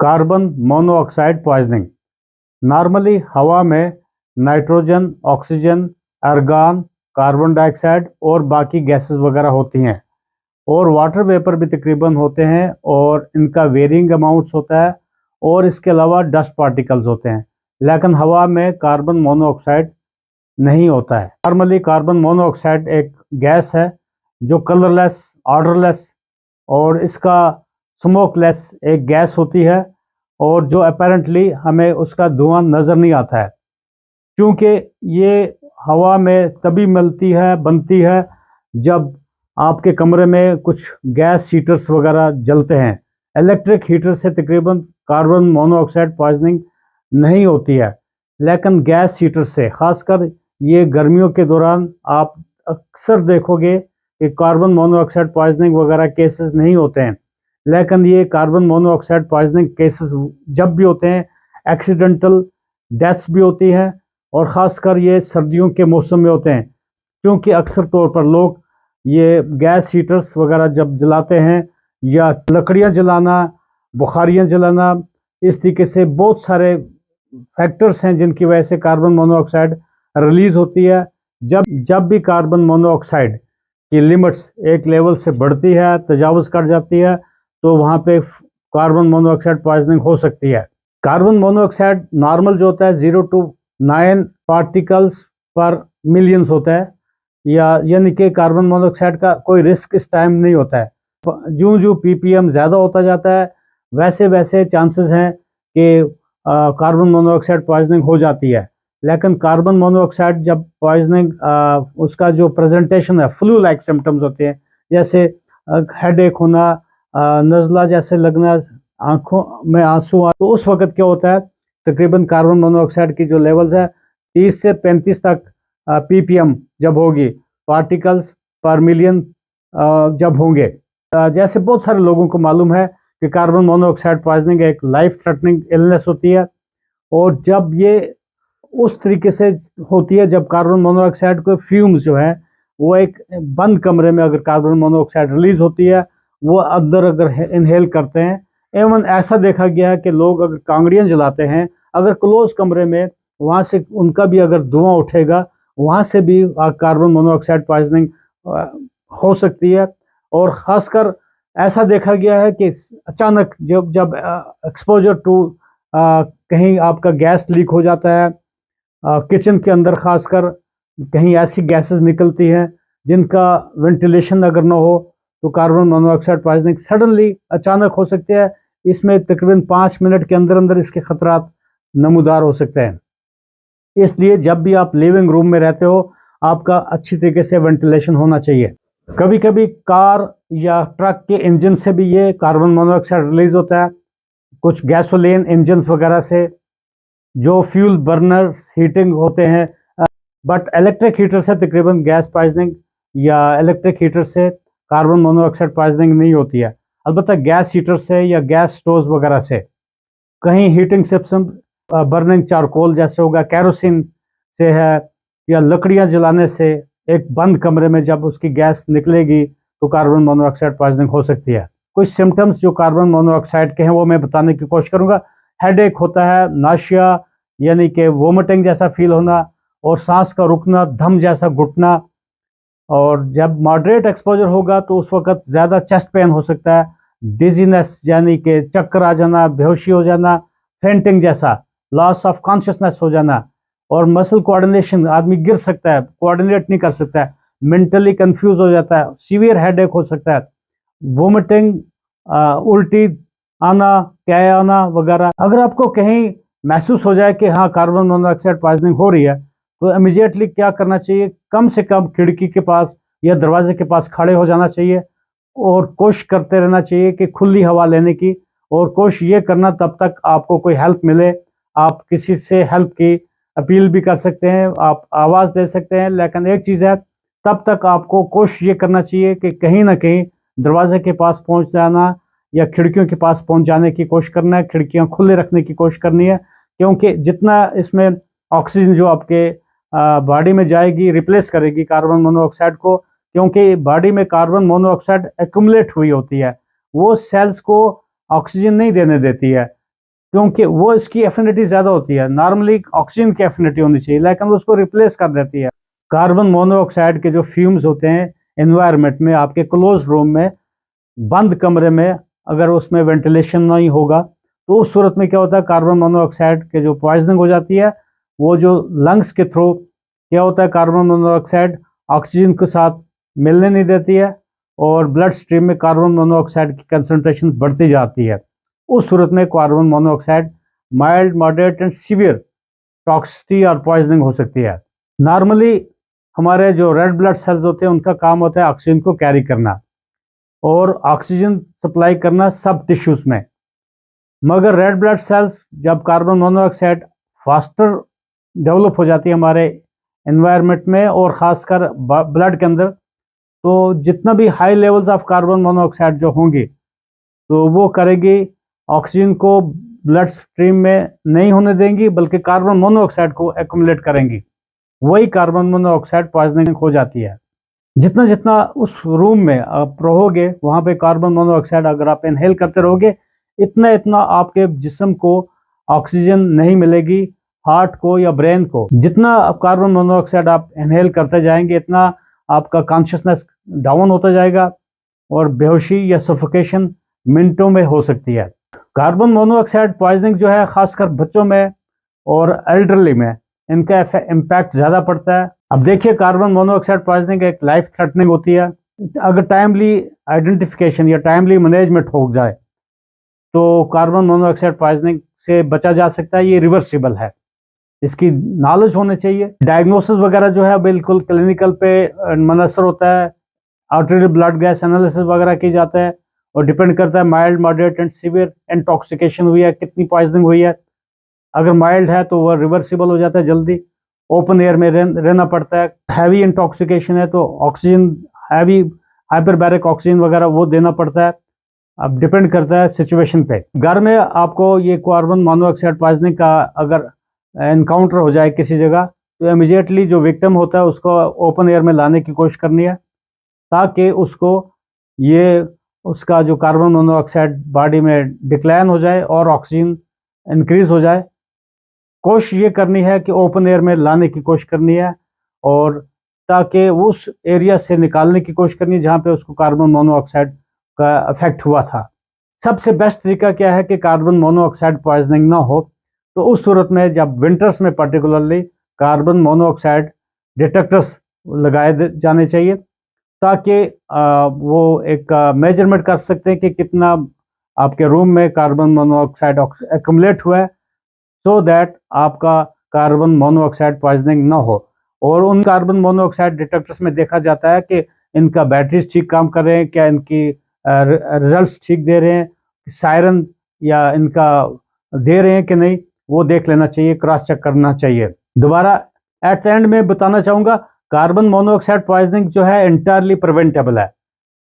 Carbon monoxide poisoning. Normally हवा में nitrogen, oxygen, argon, carbon dioxide और बाकी गैसेस वगैरह होती हैं और वाटर वेपर भी तकरीबन होते हैं और इनका वेरिंग अमाउंट्स होता है और इसके अलावा डस्ट पार्टिकल्स होते हैं। लेकिन हवा में कार्बन मोनोऑक्साइड नहीं होता है। नॉर्मली कार्बन मोनोऑक्साइड एक गैस है जो कलरलेस, ऑडरलेस और इसका स्मोकलेस एक गैस होती है और जो अपेरेंटली हमें उसका धुआं नज़र नहीं आता है, क्योंकि ये हवा में तभी मिलती है, बनती है जब आपके कमरे में कुछ गैस हीटर्स वगैरह जलते हैं। इलेक्ट्रिक हीटर से तकरीबन कार्बन मोनोऑक्साइड पॉइजनिंग नहीं होती है, लेकिन गैस हीटर से, ख़ासकर ये गर्मियों के दौरान आप अक्सर देखोगे कि कार्बन मोनोऑक्साइड पॉइजनिंग वगैरह केसेस नहीं होते हैं। लेकिन ये कार्बन मोनोऑक्साइड पॉइजनिंग केसेस जब भी होते हैं, एक्सीडेंटल डेथ्स भी होती हैं और ख़ासकर ये सर्दियों के मौसम में होते हैं, क्योंकि अक्सर तौर पर लोग ये गैस हीटर्स वगैरह जब जलाते हैं या लकड़ियाँ जलाना, बुखारियाँ जलाना, इस तरीके से बहुत सारे फैक्टर्स हैं जिनकी वजह से कार्बन मोनोऑक्साइड रिलीज़ होती है। जब जब भी कार्बन मोनोऑक्साइड की लिमिट्स एक लेवल से बढ़ती है, तजावुज़ कर जाती है, तो वहाँ पे कार्बन मोनोऑक्साइड पॉइजनिंग हो सकती है। कार्बन मोनोऑक्साइड नॉर्मल जो होता है 0 to 9 पार्टिकल्स पर मिलियंस होता है, यानी कि कार्बन मोनोऑक्साइड का कोई रिस्क इस टाइम नहीं होता है। जो जो पीपीएम ज़्यादा होता जाता है वैसे वैसे चांसेस हैं कि कार्बन मोनोऑक्साइड पॉइजनिंग हो जाती है। लेकिन कार्बन मोनोऑक्साइड जब पॉइजनिंग उसका जो प्रेजेंटेशन है, फ्लू लाइक सिम्टम्स होते हैं, जैसे हेडेक होना, नज़ला जैसे लगना, आँखों में आंसू आ, तो उस वक्त क्या होता है, तकरीबन कार्बन मोनोऑक्साइड की जो लेवल्स है 30 से 35 तक पीपीएम जब होगी, पार्टिकल्स पर मिलियन जब होंगे। जैसे बहुत सारे लोगों को मालूम है कि कार्बन मोनोऑक्साइड पॉइजनिंग एक लाइफ थ्रेटनिंग इलनेस होती है और जब ये उस तरीके से होती है, जब कार्बन मोनोऑक्साइड के फ्यूम्स जो है वो एक बंद कमरे में अगर कार्बन मोनोऑक्साइड रिलीज होती है, वो अंदर अगर इनहेल करते हैं, एवं ऐसा देखा गया है कि लोग अगर कांगड़ियाँ जलाते हैं, अगर क्लोज कमरे में, वहाँ से उनका भी अगर धुआं उठेगा, वहाँ से भी कार्बन मोनोऑक्साइड पॉइजनिंग हो सकती है। और ख़ासकर ऐसा देखा गया है कि अचानक जब जब एक्सपोजर टू कहीं आपका गैस लीक हो जाता है, किचन के अंदर ख़ासकर कहीं ऐसी गैसेस निकलती हैं जिनका वेंटिलेशन अगर ना हो, तो कार्बन मोनोऑक्साइड पॉइजनिंग सडनली अचानक हो सकती है। इसमें तकरीबन 5 मिनट के अंदर अंदर इसके खतरात नमूदार हो सकते हैं। इसलिए जब भी आप लिविंग रूम में रहते हो, आपका अच्छी तरीके से वेंटिलेशन होना चाहिए। कभी कभी कार या ट्रक के इंजन से भी ये कार्बन मोनोऑक्साइड रिलीज होता है, कुछ गैसोलीन इंजन्स वगैरह से, जो फ्यूल बर्नर हीटिंग होते हैं। बट इलेक्ट्रिक हीटर से तकरीबन गैस पॉइजनिंग या इलेक्ट्रिक हीटर से कार्बन मोनोऑक्साइड पॉइजनिंग नहीं होती है। अलबत्ता गैस हीटर से या गैस स्टोव्स वगैरह से, कहीं हीटिंग सिस्टम बर्निंग चारकोल जैसे होगा, कैरोसिन से है, या लकड़ियां जलाने से एक बंद कमरे में जब उसकी गैस निकलेगी तो कार्बन मोनोऑक्साइड पॉइजनिंग हो सकती है। कुछ सिम्टम्स जो कार्बन मोनोऑक्साइड के हैं वो मैं बताने की कोशिश करूंगा। हेडेक होता है, नाशिया यानी कि वोमिटिंग जैसा फील होना और सांस का रुकना, दम जैसा घुटना, और जब मॉडरेट एक्सपोजर होगा तो उस वक्त ज़्यादा चेस्ट पेन हो सकता है, डिजीनेस यानी कि चक्कर आ जाना, बेहोशी हो जाना, फेंटिंग जैसा, लॉस ऑफ कॉन्शियसनेस हो जाना, और मसल कोऑर्डिनेशन, आदमी गिर सकता है, कोऑर्डिनेट नहीं कर सकता है, मेंटली कंफ्यूज हो जाता है, सीवियर हेडेक हो सकता है, वोमिटिंग, उल्टी आना, क्या आना वगैरह। अगर आपको कहीं महसूस हो जाए कि हाँ कार्बन मोनोऑक्साइड पॉइजनिंग हो रही है, तो इमीडिएटली क्या करना चाहिए, कम से कम खिड़की के पास या दरवाजे के पास खड़े हो जाना चाहिए और कोशिश करते रहना चाहिए कि खुली हवा लेने की, और कोशिश ये करना तब तक आपको कोई हेल्प मिले। आप किसी से हेल्प की अपील भी कर सकते हैं, आप आवाज़ दे सकते हैं, लेकिन एक चीज़ है, तब तक आपको कोशिश ये करना चाहिए कि कहीं ना कहीं दरवाजे के पास पहुंच जाना या खिड़कियों के पास पहुंच जाने की कोशिश करना है, खिड़कियां खुले रखने की कोशिश करनी है, क्योंकि जितना इसमें ऑक्सीजन जो आपके बॉडी में जाएगी रिप्लेस करेगी कार्बन मोनोऑक्साइड को, क्योंकि बॉडी में कार्बन मोनोऑक्साइड एक्यूमुलेट हुई होती है, वो सेल्स को ऑक्सीजन नहीं देने देती है। क्योंकि वो इसकी एफिनिटी ज़्यादा होती है। नॉर्मली ऑक्सीजन की एफिनिटी होनी चाहिए, लेकिन वो उसको रिप्लेस कर देती है। कार्बन मोनोऑक्साइड के जो फ्यूम्स होते हैं एनवायरनमेंट में, आपके क्लोज रूम में, बंद कमरे में, अगर उसमें वेंटिलेशन नहीं होगा तो उस सूरत में क्या होता है, कार्बन मोनोऑक्साइड के जो पॉइजनिंग हो जाती है, वो जो लंग्स के थ्रू क्या होता है, कार्बन मोनोऑक्साइड ऑक्सीजन के साथ मिलने नहीं देती है और ब्लड स्ट्रीम में कार्बन मोनोऑक्साइड की कंसंट्रेशन बढ़ती जाती है। उस सूरत में carbon monoxide mild, moderate and severe toxicity और पॉइजनिंग हो सकती है। नॉर्मली हमारे जो रेड ब्लड सेल्स होते हैं उनका काम होता है ऑक्सीजन को कैरी करना और ऑक्सीजन सप्लाई करना सब टिश्यूज में। मगर रेड ब्लड सेल्स जब कार्बन मोनोऑक्साइड फास्टर डेवलप हो जाती है हमारे एनवायरनमेंट में और ख़ासकर ब्लड के अंदर, तो जितना भी high levels of carbon monoxide जो होंगी तो वो करेगी ऑक्सीजन को ब्लड स्ट्रीम में नहीं होने देंगी, बल्कि कार्बन मोनोऑक्साइड को एक्यूमुलेट करेंगी। वही कार्बन मोनोऑक्साइड पॉइजनिंग हो जाती है। जितना जितना उस रूम में आप रहोगे वहाँ पे कार्बन मोनोऑक्साइड अगर आप इनहेल करते रहोगे, इतना इतना आपके जिस्म को ऑक्सीजन नहीं मिलेगी, हार्ट को या ब्रेन को। जितना कार्बन मोनोऑक्साइड आप इनहेल करते जाएंगे, इतना आपका कॉन्शियसनेस डाउन होता जाएगा और बेहोशी या सफोकेशन मिनटों में हो सकती है। कार्बन मोनोऑक्साइड पॉइजनिंग जो है खासकर बच्चों में और एल्डरली में इनका इम्पैक्ट ज़्यादा पड़ता है। अब देखिए, कार्बन मोनोऑक्साइड पॉइजनिंग एक लाइफ थ्रेटनिंग होती है। अगर टाइमली आइडेंटिफिकेशन या टाइमली मैनेजमेंट हो जाए तो कार्बन मोनोऑक्साइड पॉइजनिंग से बचा जा सकता है। ये रिवर्सिबल है, इसकी नॉलेज होनी चाहिए। डायग्नोसिस वगैरह जो है बिल्कुल क्लिनिकल पे मुनसर होता है। आर्टरी ब्लड गैस एनालिसिस वगैरह की जाता है और डिपेंड करता है mild, moderate and severe intoxication हुई है, कितनी पॉइजनिंग हुई है। अगर माइल्ड है तो वह रिवर्सिबल हो जाता है जल्दी, ओपन एयर में रहना पड़ता है। हैवी इंटॉक्सिकेशन है तो ऑक्सीजन, हैवी हाइपरबैरिक ऑक्सीजन वगैरह वो देना पड़ता है। अब डिपेंड करता है सिचुएशन पे। घर में आपको ये कार्बन मोनोऑक्साइड पॉइजनिंग का अगर एनकाउंटर हो जाए किसी जगह, तो इमीडिएटली जो विक्टिम होता है उसको ओपन एयर में लाने की कोशिश करनी है, ताकि उसको ये उसका जो कार्बन मोनोऑक्साइड बॉडी में डिक्लाइन हो जाए और ऑक्सीजन इंक्रीज हो जाए। कोशिश ये करनी है कि ओपन एयर में लाने की कोशिश करनी है और ताकि उस एरिया से निकालने की कोशिश करनी है जहाँ पे उसको कार्बन मोनोऑक्साइड का इफेक्ट हुआ था। सबसे बेस्ट तरीका क्या है कि कार्बन मोनोऑक्साइड पॉइजनिंग ना हो, तो उस सूरत में जब विंटर्स में पर्टिकुलरली कार्बन मोनोऑक्साइड डिटेक्टर्स लगाए जाने चाहिए, ताकि वो एक मेजरमेंट कर सकते हैं कि कितना आपके रूम में कार्बन मोनोऑक्साइड एक्यूमुलेट हुआ है, सो दैट आपका कार्बन मोनोऑक्साइड पॉइजनिंग ना हो। और उन कार्बन मोनोऑक्साइड डिटेक्टर्स में देखा जाता है कि इनका बैटरीज ठीक काम कर रहे हैं क्या, इनकी रिजल्ट्स ठीक दे रहे हैं, सायरन या इनका दे रहे हैं कि नहीं, वो देख लेना चाहिए, क्रॉस चेक करना चाहिए। दोबारा एट द एंड में बताना चाहूँगा, कार्बन मोनोऑक्साइड पॉइजनिंग जो है इंटायरली प्रिवेंटेबल है।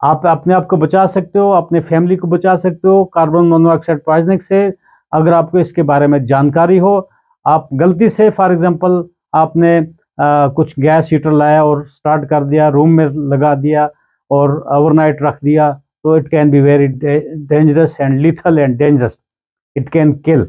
आप अपने आप को बचा सकते हो, अपने फैमिली को बचा सकते हो कार्बन मोनोऑक्साइड पॉइजनिंग से, अगर आपको इसके बारे में जानकारी हो। आप गलती से फॉर एग्जांपल आपने कुछ गैस हीटर लाया और स्टार्ट कर दिया, रूम में लगा दिया और ओवरनाइट रख दिया, तो it can be very dangerous and lethal and dangerous, it can kill.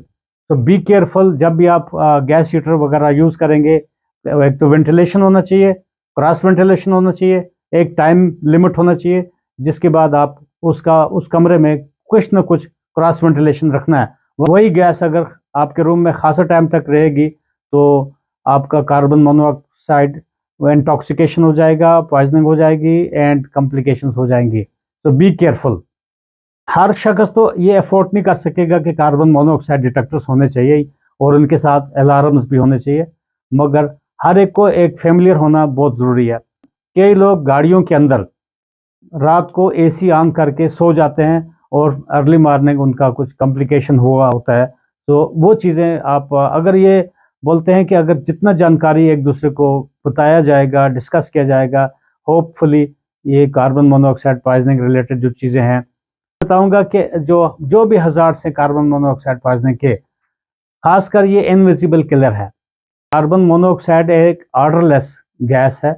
तो बी केयरफुल जब भी आप गैस हीटर वगैरह यूज़ करेंगे। एक तो वेंटिलेशन होना चाहिए, क्रॉस वेंटिलेशन होना चाहिए, एक टाइम लिमिट होना चाहिए जिसके बाद आप उस कमरे में कुछ ना कुछ क्रॉस वेंटिलेशन रखना है। वही गैस अगर आपके रूम में खासा टाइम तक रहेगी तो आपका कार्बन मोनोऑक्साइड इंटॉक्सिकेशन हो जाएगा, पॉइजनिंग हो जाएगी एंड कॉम्प्लिकेशंस हो जाएंगी। तो बी केयरफुल। हर शख्स तो ये अफोर्ड नहीं कर सकेगा कि कार्बन मोनोऑक्साइड डिटेक्टर्स होने चाहिए और उनके साथ अलार्म्स भी होने चाहिए, मगर हर एक को एक फेमिलियर होना बहुत ज़रूरी है। कई लोग गाड़ियों के अंदर रात को एसी ऑन करके सो जाते हैं और अर्ली मॉर्निंग उनका कुछ कॉम्प्लिकेशन हुआ होता है। तो वो चीज़ें आप अगर ये बोलते हैं कि अगर जितना जानकारी एक दूसरे को बताया जाएगा, डिस्कस किया जाएगा, होपफुली ये कार्बन मोनोऑक्साइड पॉइजनिंग रिलेटेड जो चीज़ें हैं, बताऊंगा कि जो जो भी हज़ार्ड से कार्बन मोनोऑक्साइड पॉइजनिंग के, खासकर ये इनविजिबल किलर है। कार्बन मोनोऑक्साइड एक ऑर्डरलेस गैस है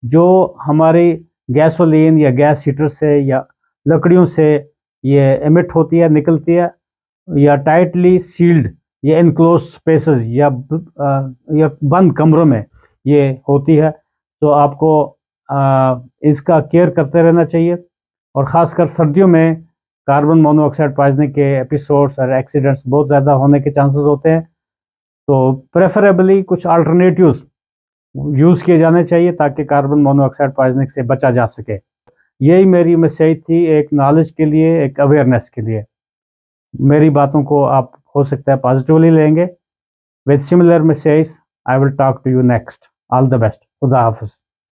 जो हमारी गैसोलीन या गैस हीटर से या लकड़ियों से ये एमिट होती है, निकलती है या टाइटली सील्ड या इनक्लोज स्पेसेस या बंद कमरों में ये होती है, तो आपको इसका केयर करते रहना चाहिए। और ख़ासकर सर्दियों में कार्बन मोनोऑक्साइड पॉइजनिंग के एपिसोड्स और एक्सीडेंट्स बहुत ज़्यादा होने के चांसेस होते हैं, तो प्रेफरेबली कुछ अल्टरनेटिव्स यूज़ किए जाने चाहिए ताकि कार्बन मोनोऑक्साइड पॉइजनिंग से बचा जा सके। यही मेरी मैसेज थी, एक नॉलेज के लिए, एक अवेयरनेस के लिए। मेरी बातों को आप हो सकता है पॉजिटिवली लेंगे। With similar message I will talk to you next. All the best. खुदा हाफिज़।